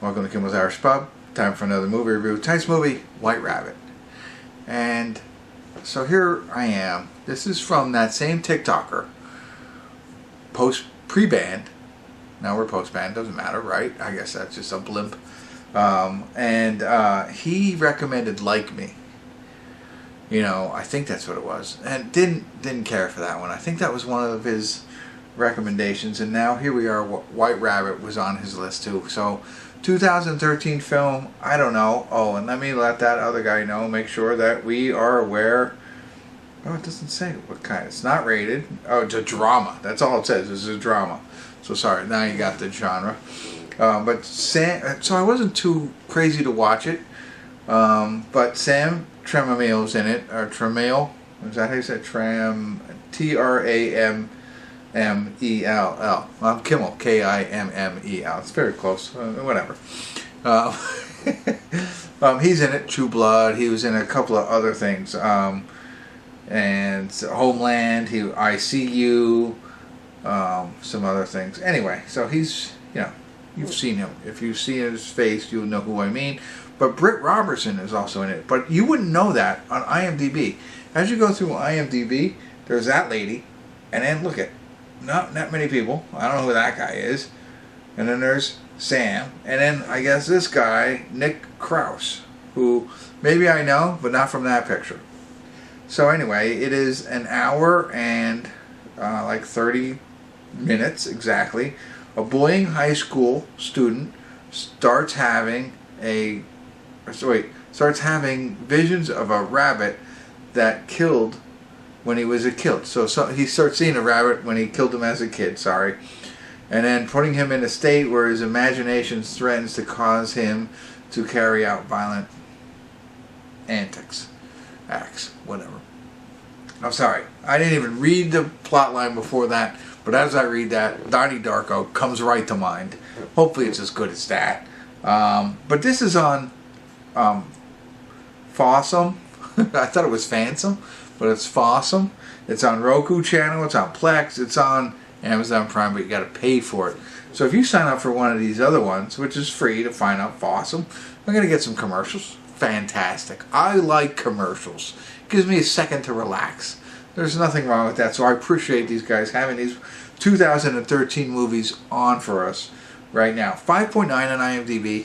Welcome to Kimmel's Irish Pub. Time for another movie review. Tonight's movie, White Rabbit. And so here I am. This is from that same TikToker. Pre-band. Now we're post-band. Doesn't matter, right? I guess that's just a blimp. He recommended Like Me. You know, I think that's what it was. And didn't care for that one. I think that was one of his recommendations. And now here we are. White Rabbit was on his list too. So 2013 film, I don't know. Oh, and let me let that other guy know, make sure that we are aware. Oh, it doesn't say what kind. It's not rated. Oh, it's a drama. That's all it says. It's a drama. So sorry, now you got the genre. So I wasn't too crazy to watch it. But Sam Trammell's in it, or Trammell. Is that how you say it? Trammell. Kimmel, Kimmel. It's very close. Whatever. He's in it. True Blood. He was in a couple of other things. And Homeland. ICU. Some other things. Anyway, so he's, you've seen him. If you see his face, you'll know who I mean. But Britt Robertson is also in it. But you wouldn't know that on IMDb. As you go through IMDb, there's that lady, and then look at. Not many people. I don't know who that guy is. And then there's Sam. And then I guess this guy, Nick Krause, who maybe I know, but not from that picture. So anyway, it is an hour and like 30 minutes exactly. A bullying high school student starts having visions of a rabbit that killed when he was a kid. So he starts seeing a rabbit when he killed him as a kid, and then putting him in a state where his imagination threatens to cause him to carry out violent acts, whatever. I'm sorry, I didn't even read the plot line before that, but as I read that, Donnie Darko comes right to mind. Hopefully it's as good as that. But this is on Fossum. I thought it was Fansum, but it's Fossum. It's on Roku channel, it's on Plex, it's on Amazon Prime, but you got to pay for it. So if you sign up for one of these other ones, which is free to find out Fossum, I'm going to get some commercials. Fantastic. I like commercials. Gives me a second to relax. There's nothing wrong with that, so I appreciate these guys having these 2013 movies on for us right now. 5.9 on IMDb,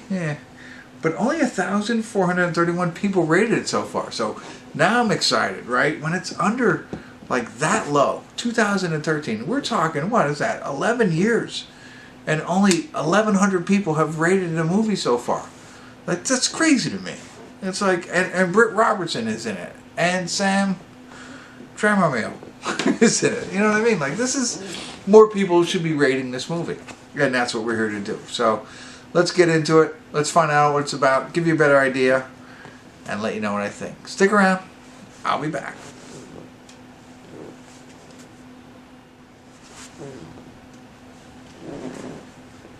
but only 1,431 people rated it so far. So now I'm excited, right? When it's under like that low, 2013, we're talking, what is that, 11 years, and only 1,100 people have rated a movie so far. Like, that's crazy to me. It's like, and Britt Robertson is in it, and Sam Trammell is in it. You know what I mean? Like, this is, more people should be rating this movie, and that's what we're here to do. So let's get into it. Let's find out what it's about, give you a better idea, and let you know what I think. Stick around. I'll be back.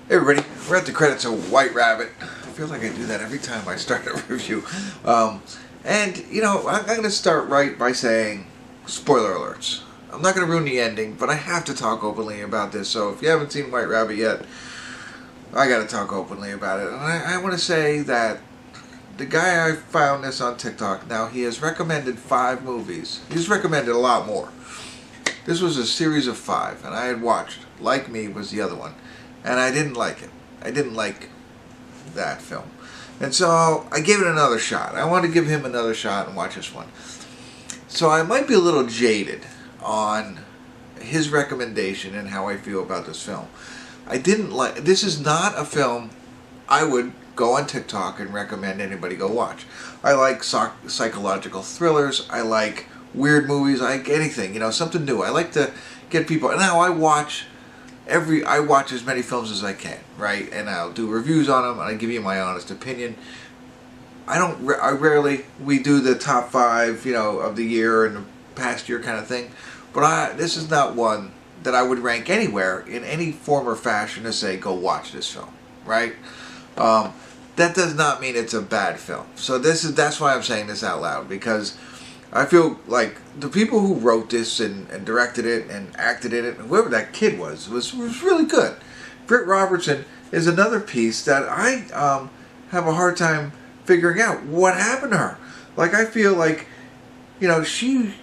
Hey everybody, we're at the credits of White Rabbit. I feel like I do that every time I start a review. I'm going to start right by saying, spoiler alerts. I'm not going to ruin the ending, but I have to talk openly about this. So if you haven't seen White Rabbit yet, I got to talk openly about it. And I want to say that the guy I found this on TikTok, now he has recommended 5 movies. He's recommended a lot more. This was a series of 5, and I had watched. Like Me was the other one. And I didn't like it. I didn't like that film. And so I gave it another shot. I wanted to give him another shot and watch this one. So I might be a little jaded on his recommendation and how I feel about this film. This is not a film I would go on TikTok and recommend anybody go watch. I like psychological thrillers. I like weird movies. I like anything, something new. I like to get people. Now I watch as many films as I can, right? And I'll do reviews on them, and I give you my honest opinion. We do the top 5, of the year and the past year kind of thing. But this is not one that I would rank anywhere in any form or fashion to say, go watch this film, right? That does not mean it's a bad film. So that's why I'm saying this out loud, because I feel like the people who wrote this and directed it and acted in it, and whoever that kid was really good. Britt Robertson is another piece that I have a hard time figuring out what happened to her. Like, I feel like, she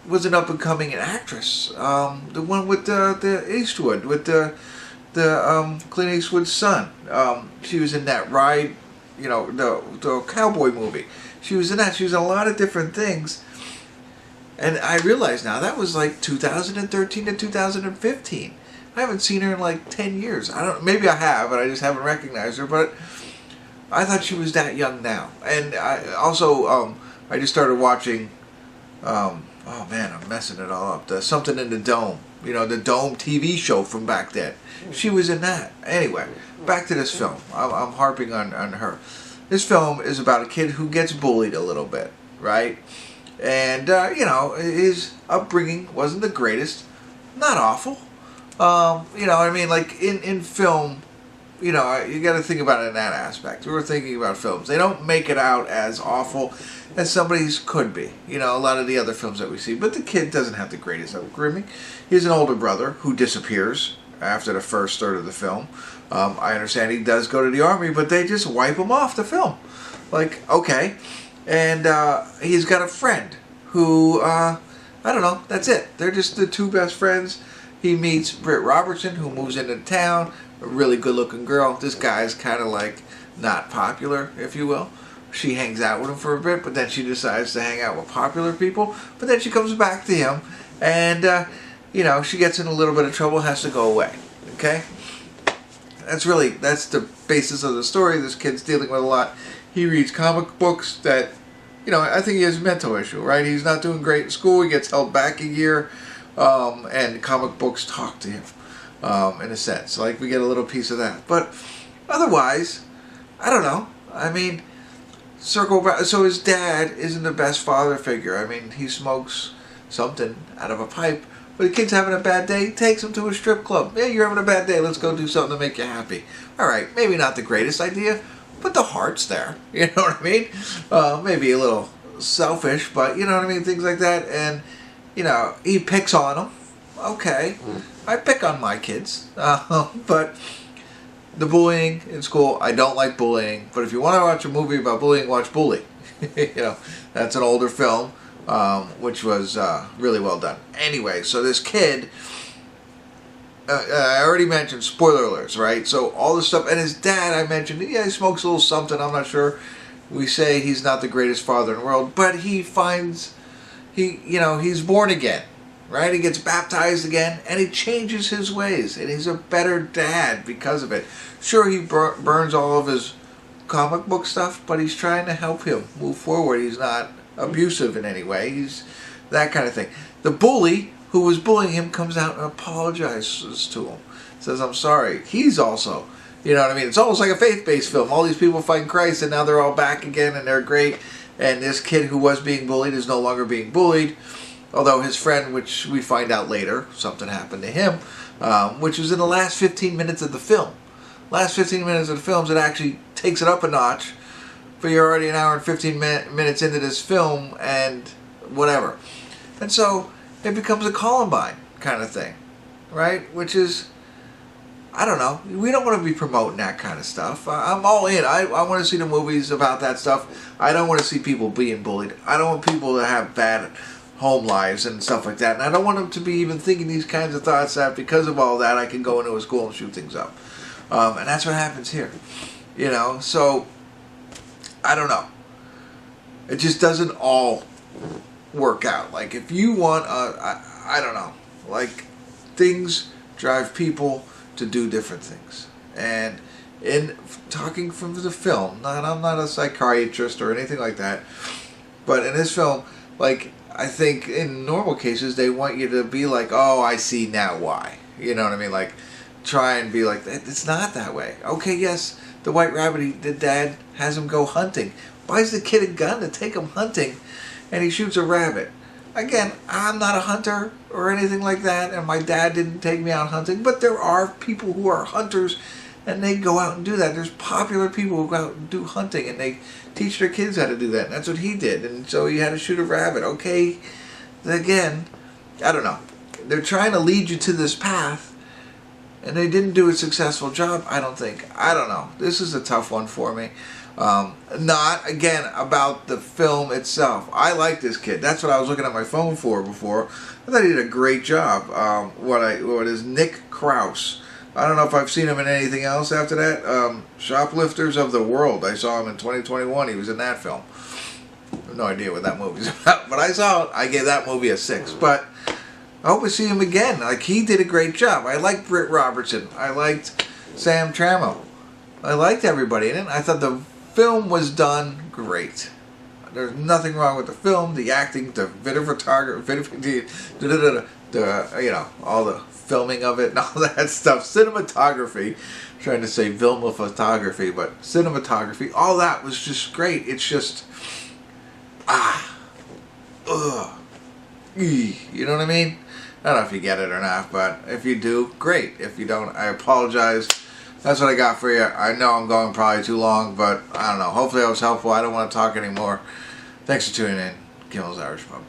was an up-and-coming actress. The one with the Eastwood, with the Clint Eastwood's son. She was in that Ride, the cowboy movie. She was in that. She was in a lot of different things. And I realize now that was like 2013 to 2015. I haven't seen her in like 10 years. Maybe I have, but I just haven't recognized her. But I thought she was that young now. And I also, I just started watching, oh man, I'm messing it all up. Something in the Dome. The Dome TV show from back then. She was in that. Anyway, back to this film. I'm harping on her. This film is about a kid who gets bullied a little bit, right? And, his upbringing wasn't the greatest. Not awful. I mean, like, in film, you got to think about it in that aspect. We were thinking about films. They don't make it out as awful as somebody's could be. A lot of the other films that we see. But the kid doesn't have the greatest upbringing. He has an older brother who disappears after the first third of the film. I understand he does go to the army, but they just wipe him off the film. Like, okay. And he's got a friend who, I don't know, that's it. They're just the two best friends. He meets Britt Robertson, who moves into town, a really good-looking girl. This guy's kind of like not popular, if you will. She hangs out with him for a bit, but then she decides to hang out with popular people. But then she comes back to him, and, she gets in a little bit of trouble, has to go away. Okay? That's the basis of the story. This kid's dealing with a lot. He reads comic books that, I think he has a mental issue, right? He's not doing great in school. He gets held back a year. And comic books talk to him, in a sense. Like, we get a little piece of that. But otherwise, I don't know. I mean, circle back. So his dad isn't the best father figure. I mean, he smokes something out of a pipe. But the kid's having a bad day, he takes him to a strip club. Yeah, you're having a bad day. Let's go do something to make you happy. All right, maybe not the greatest idea, but the heart's there. You know what I mean? Maybe a little selfish, but you know what I mean? Things like that. And he picks on them. Okay. I pick on my kids. But the bullying in school, I don't like bullying. But if you want to watch a movie about bullying, watch Bully. That's an older film, which was really well done. Anyway, so this kid, I already mentioned, spoiler alerts, right? So all this stuff, and his dad, I mentioned, he smokes a little something, I'm not sure. We say he's not the greatest father in the world, but he finds... he's born again, right? He gets baptized again, and he changes his ways, and he's a better dad because of it. Sure, he burns all of his comic book stuff, but he's trying to help him move forward. He's not abusive in any way. He's that kind of thing. The bully who was bullying him comes out and apologizes to him. Says, I'm sorry. He's also, you know what I mean? It's almost like a faith-based film. All these people find Christ, and now they're all back again, and they're great. And this kid who was being bullied is no longer being bullied. Although his friend, which we find out later, something happened to him, which was in the last 15 minutes of the film. Last 15 minutes of the film, it actually takes it up a notch. But you're already an hour and 15 minutes into this film and whatever. And so it becomes a Columbine kind of thing, right? Which is, I don't know. We don't want to be promoting that kind of stuff. I'm all in. I want to see the movies about that stuff. I don't want to see people being bullied. I don't want people to have bad home lives and stuff like that. And I don't want them to be even thinking these kinds of thoughts that because of all that I can go into a school and shoot things up. And that's what happens here. So I don't know. It just doesn't all work out. Like, if you want, I don't know. Like, things drive people to do different things. And in talking from the film, I'm not a psychiatrist or anything like that, but in this film, like, I think in normal cases, they want you to be like, oh, I see now why. You know what I mean? Like, try and be like, it's not that way. Okay, yes, the White Rabbit, the dad has him go hunting. Buys the kid a gun to take him hunting, and he shoots a rabbit. Again, I'm not a hunter or anything like that, and my dad didn't take me out hunting, but there are people who are hunters, and they go out and do that. There's popular people who go out and do hunting, and they teach their kids how to do that, and that's what he did, and so he had to shoot a rabbit. Okay, again, I don't know. They're trying to lead you to this path, and they didn't do a successful job, I don't think. I don't know. This is a tough one for me. Not, again, about the film itself. I like this kid. That's what I was looking at my phone for before. I thought he did a great job. What is Nick Krause? I don't know if I've seen him in anything else after that. Shoplifters of the World. I saw him in 2021. He was in that film. I have no idea what that movie's about. But I saw it. I gave that movie a 6. But I hope we see him again. Like, he did a great job. I liked Britt Robertson. I liked Sam Trammell. I liked everybody in it. I thought the film was done great. There's nothing wrong with the film, the acting, the videography, all the filming of it and all that stuff. Cinematography. I'm trying to say film photography, but cinematography. All that was just great. It's just, you know what I mean? I don't know if you get it or not, but if you do, great. If you don't, I apologize. That's what I got for you. I know I'm going probably too long, but I don't know. Hopefully I was helpful. I don't want to talk anymore. Thanks for tuning in. Kimmel's Irish Pub.